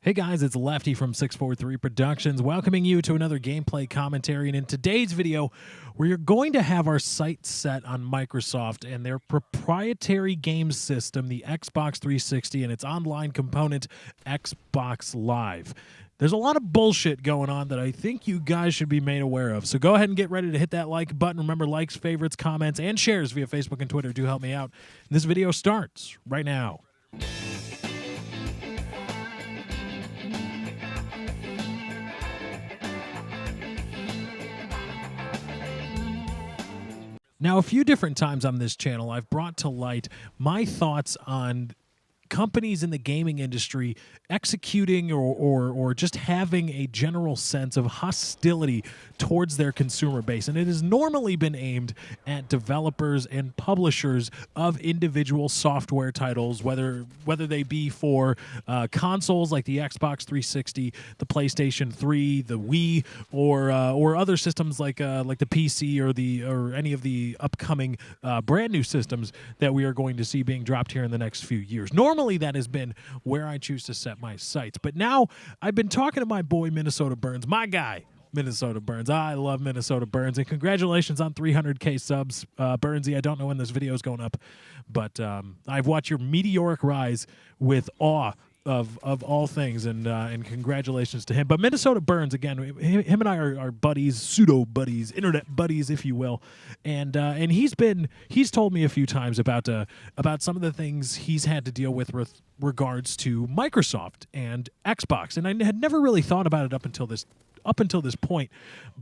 Hey guys, it's Lefty from 643 Productions, welcoming you to another gameplay commentary. And in today's video, we're going to have our sights set on Microsoft and their proprietary game system, the Xbox 360, and its online component, Xbox Live. There's a lot of bullshit going on that I think you guys should be made aware of. So go ahead and get ready to hit that like button. Remember, likes, favorites, comments, and shares via Facebook and Twitter do help me out. And this video starts right now. Now, a few different times on this channel, I've brought to light my thoughts on companies in the gaming industry executing or just having a general sense of hostility towards their consumer base. And it has normally been aimed at developers and publishers of individual software titles, whether they be for consoles like the Xbox 360, the PlayStation 3, the Wii, or other systems like the PC or any of the upcoming brand new systems that we are going to see being dropped here in the next few years. Normally, that has been where I choose to set my sights. But now I've been talking to my boy Minnesota Burns, my guy, Minnesota Burns. I love Minnesota Burns, and congratulations on 300K subs, Burnsy. I don't know when this video is going up, but I've watched your meteoric rise with awe of all things, and congratulations to him. But Minnesota Burns, again, him and I are buddies, pseudo buddies, internet buddies, if you will, and he's told me a few times about some of the things he's had to deal with regards to Microsoft and Xbox, and I had never really thought about it up until this point,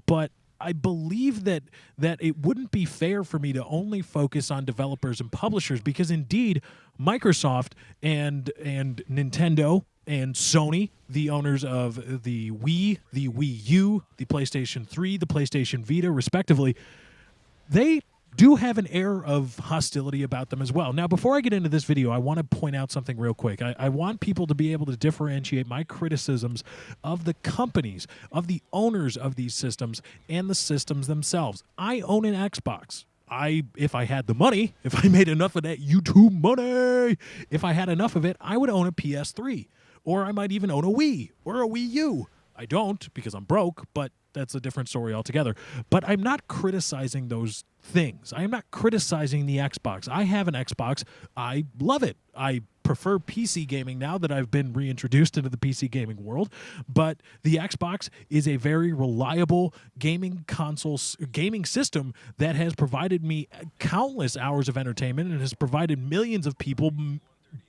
but I believe that it wouldn't be fair for me to only focus on developers and publishers, because indeed Microsoft and Nintendo and Sony, the owners of the Wii, the Wii U, the PlayStation 3, the PlayStation Vita, respectively, they do have an air of hostility about them as well. Now, before I get into this video, I want to point out something real quick. I want people to be able to differentiate my criticisms of the companies, of the owners of these systems, and the systems themselves. I own an Xbox. If I had the money, if I made enough of that YouTube money, if I had enough of it, I would own a PS3. Or I might even own a Wii or a Wii U. I don't, because I'm broke, but that's a different story altogether. But I'm not criticizing those things. I am not criticizing the Xbox. I have an Xbox. I love it. I prefer PC gaming now that I've been reintroduced into the PC gaming world. But the Xbox is a very reliable gaming gaming system that has provided me countless hours of entertainment and has provided millions of people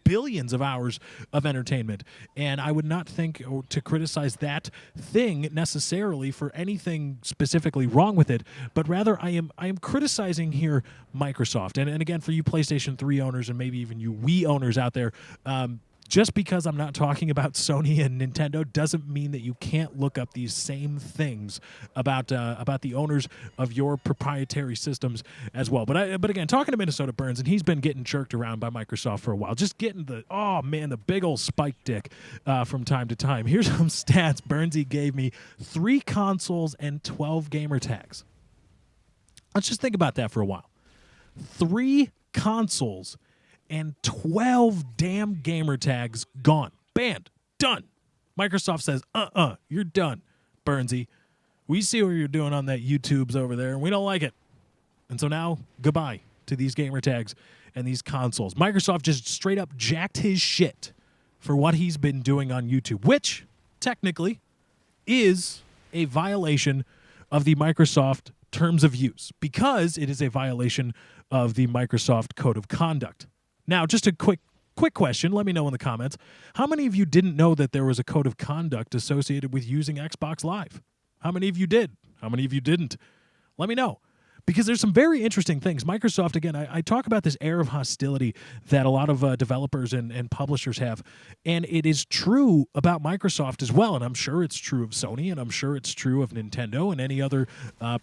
billions of hours of entertainment. And I would not think to criticize that thing necessarily for anything specifically wrong with it, but rather I am criticizing here Microsoft. And again, for you PlayStation 3 owners and maybe even you Wii owners out there, just because I'm not talking about Sony and Nintendo doesn't mean that you can't look up these same things about the owners of your proprietary systems as well. But again, talking to Minnesota Burns, and he's been getting jerked around by Microsoft for a while, just getting the big old spike dick from time to time. Here's some stats Burnsy gave me: 3 consoles and 12 gamer tags. Let's just think about that for a while. 3 consoles and 12 damn gamer tags gone. Banned. Done. Microsoft says, you're done, Burnsy. We see what you're doing on that YouTubes over there, and we don't like it. And so now, goodbye to these gamer tags and these consoles. Microsoft just straight up jacked his shit for what he's been doing on YouTube, which technically is a violation of the Microsoft terms of use, because it is a violation of the Microsoft Code of Conduct. Now, just a quick question. Let me know in the comments. How many of you didn't know that there was a code of conduct associated with using Xbox Live? How many of you did? How many of you didn't? Let me know. Because there's some very interesting things. Microsoft, again, I talk about this air of hostility that a lot of developers and publishers have. And it is true about Microsoft as well. And I'm sure it's true of Sony, and I'm sure it's true of Nintendo and any other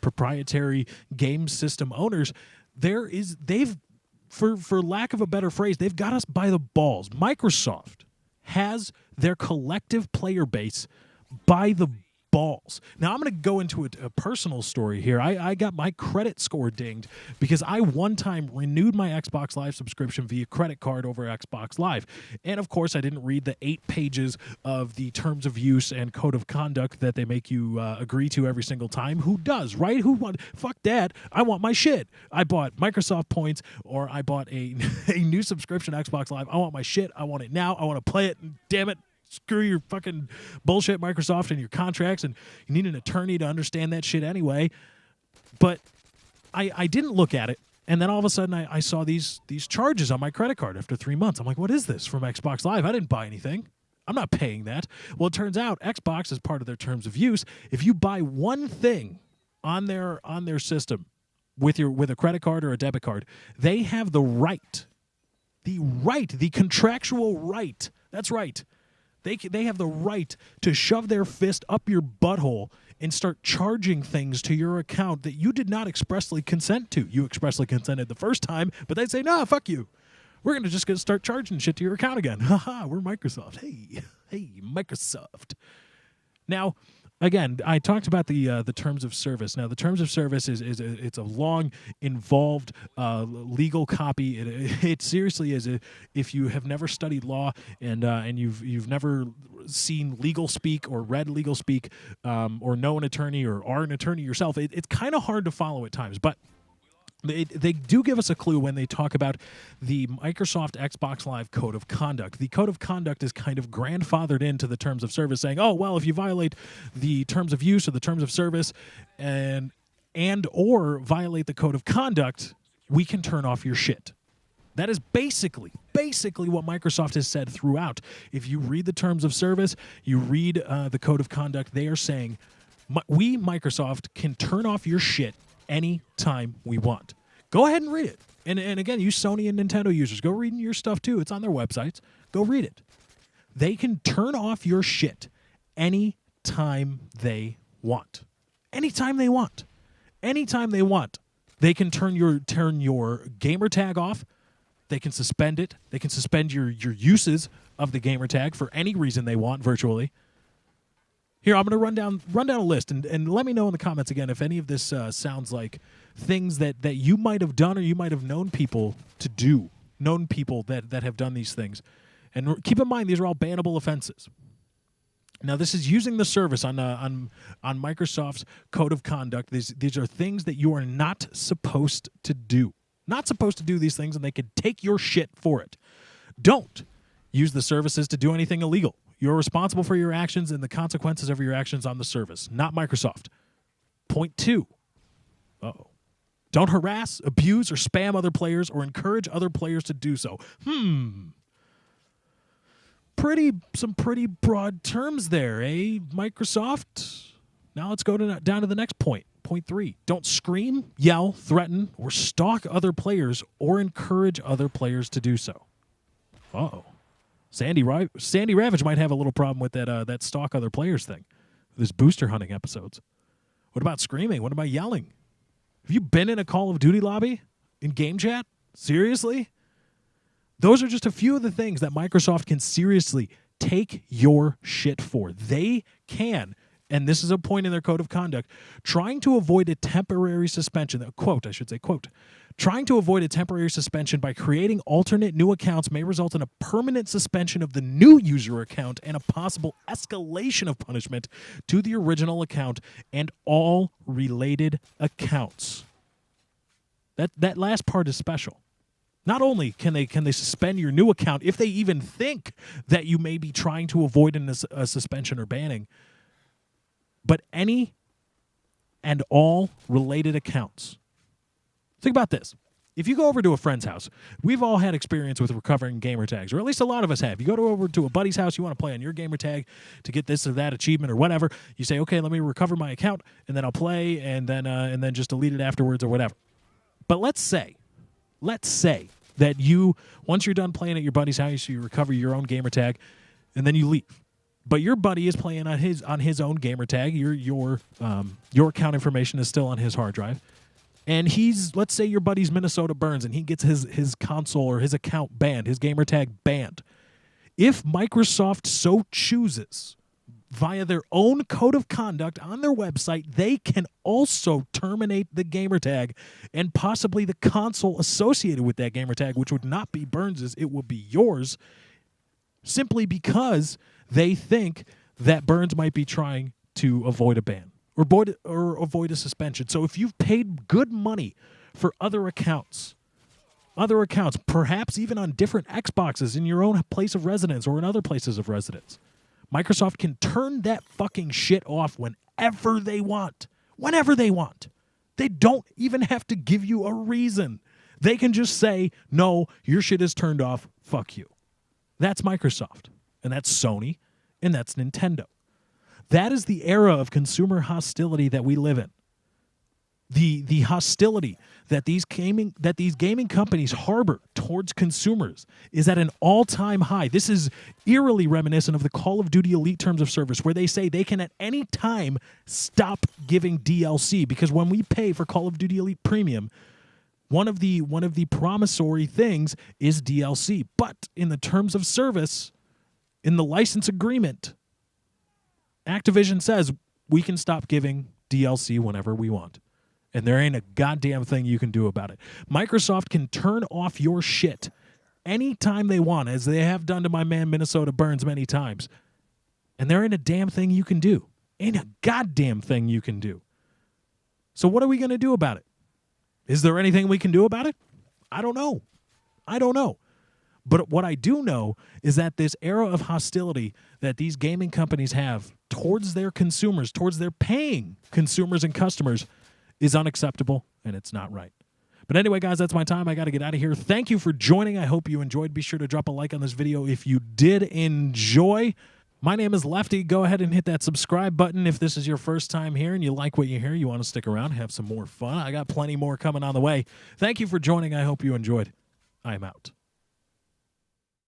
proprietary game system owners. For lack of a better phrase, they've got us by the balls. Microsoft has their collective player base by the balls. Now, I'm going to go into a personal story here. I got my credit score dinged because I one time renewed my Xbox Live subscription via credit card over Xbox Live. And, of course, I didn't read the 8 pages of the terms of use and code of conduct that they make you agree to every single time. Who does, right? Fuck that. I want my shit. I bought Microsoft points, or I bought a new subscription to Xbox Live. I want my shit. I want it now. I want to play it. Damn it. Screw your fucking bullshit, Microsoft, and your contracts, and you need an attorney to understand that shit anyway. But I didn't look at it, and then all of a sudden I saw these charges on my credit card after 3 months. I'm like, what is this from Xbox Live? I didn't buy anything. I'm not paying that. Well, it turns out Xbox, as part of their terms of use, if you buy one thing on their system with a credit card or a debit card, they have the contractual right. That's right. They have the right to shove their fist up your butthole and start charging things to your account that you did not expressly consent to. You expressly consented the first time, but they'd say, nah, fuck you. We're going to just start charging shit to your account again. Haha, we're Microsoft. Hey, Microsoft. Now, again, I talked about the terms of service. Now, the terms of service it's a long, involved legal copy. It seriously is. If you have never studied law and you've never seen legal speak or read legal speak or know an attorney or are an attorney yourself, it's kind of hard to follow at times. But they do give us a clue when they talk about the Microsoft Xbox Live Code of Conduct. The Code of Conduct is kind of grandfathered into the terms of service, saying, oh, well, if you violate the terms of use or the terms of service and or violate the Code of Conduct, we can turn off your shit. That is basically what Microsoft has said throughout. If you read the terms of service, you read the Code of Conduct, they are saying, we, Microsoft, can turn off your shit anytime we want. Go ahead and read it. And again, you Sony and Nintendo users, go read your stuff too. It's on their websites. Go read it. They can turn off your shit anytime they want. Anytime they want. Anytime they want. They can turn your gamer tag off. They can suspend it. They can suspend your uses of the gamer tag for any reason they want virtually. Here, I'm going to run down a list, and let me know in the comments again if any of this sounds like things that you might have done or you might have known people to do, known people that have done these things. And keep in mind, these are all bannable offenses. Now, this is using the service on Microsoft's Code of Conduct. These are things that you are not supposed to do. Not supposed to do these things, and they could take your shit for it. Don't use the services to do anything illegal. You're responsible for your actions and the consequences of your actions on the service, not Microsoft. Point 2. Uh-oh. Don't harass, abuse, or spam other players or encourage other players to do so. Some pretty broad terms there, eh, Microsoft? Now let's go down to the next point. Point 3. Don't scream, yell, threaten, or stalk other players or encourage other players to do so. Uh-oh. Sandy Ravage might have a little problem with that stalk other players thing. This booster hunting episodes. What about screaming? What about yelling? Have you been in a Call of Duty lobby in game chat? Seriously? Those are just a few of the things that Microsoft can seriously take your shit for. They can, and this is a point in their code of conduct, trying to avoid a temporary suspension, quote, trying to avoid a temporary suspension by creating alternate new accounts may result in a permanent suspension of the new user account and a possible escalation of punishment to the original account and all related accounts. That last part is special. Not only can they suspend your new account if they even think that you may be trying to avoid a suspension or banning, but any and all related accounts. Think about this. If you go over to a friend's house, we've all had experience with recovering gamer tags, or at least a lot of us have. You go over to a buddy's house, you want to play on your gamer tag to get this or that achievement or whatever. You say, okay, let me recover my account, and then I'll play, and then just delete it afterwards or whatever. But let's say that once you're done playing at your buddy's house, you recover your own gamer tag, and then you leave. But your buddy is playing on his own gamer tag. Your account information is still on his hard drive. And let's say your buddy's Minnesota Burns, and he gets his console or his account banned, his gamer tag banned. If Microsoft so chooses, via their own code of conduct on their website, they can also terminate the gamer tag and possibly the console associated with that gamer tag, which would not be Burns's, it would be yours, simply because they think that Burns might be trying to avoid a ban or avoid a suspension. So if you've paid good money for other accounts, perhaps even on different Xboxes in your own place of residence or in other places of residence, Microsoft can turn that fucking shit off whenever they want. Whenever they want. They don't even have to give you a reason. They can just say, no, your shit is turned off, fuck you. That's Microsoft, and that's Sony, and that's Nintendo. That is the era of consumer hostility that we live in. The hostility that these gaming companies harbor towards consumers is at an all-time high. This is eerily reminiscent of the Call of Duty Elite terms of service, where they say they can at any time stop giving DLC, because when we pay for Call of Duty Elite Premium, one of the promissory things is DLC. But in the terms of service, in the license agreement, Activision says we can stop giving DLC whenever we want. And there ain't a goddamn thing you can do about it. Microsoft can turn off your shit anytime they want, as they have done to my man Minnesota Burns many times. And there ain't a damn thing you can do. Ain't a goddamn thing you can do. So what are we going to do about it? Is there anything we can do about it? I don't know. But what I do know is that this era of hostility that these gaming companies have towards their consumers, towards their paying consumers and customers, is unacceptable, and it's not right. But anyway, guys, that's my time. I got to get out of here. Thank you for joining. I hope you enjoyed. Be sure to drop a like on this video if you did enjoy. My name is Lefty. Go ahead and hit that subscribe button if this is your first time here and you like what you hear. You want to stick around, have some more fun. I got plenty more coming on the way. Thank you for joining. I hope you enjoyed. I am out.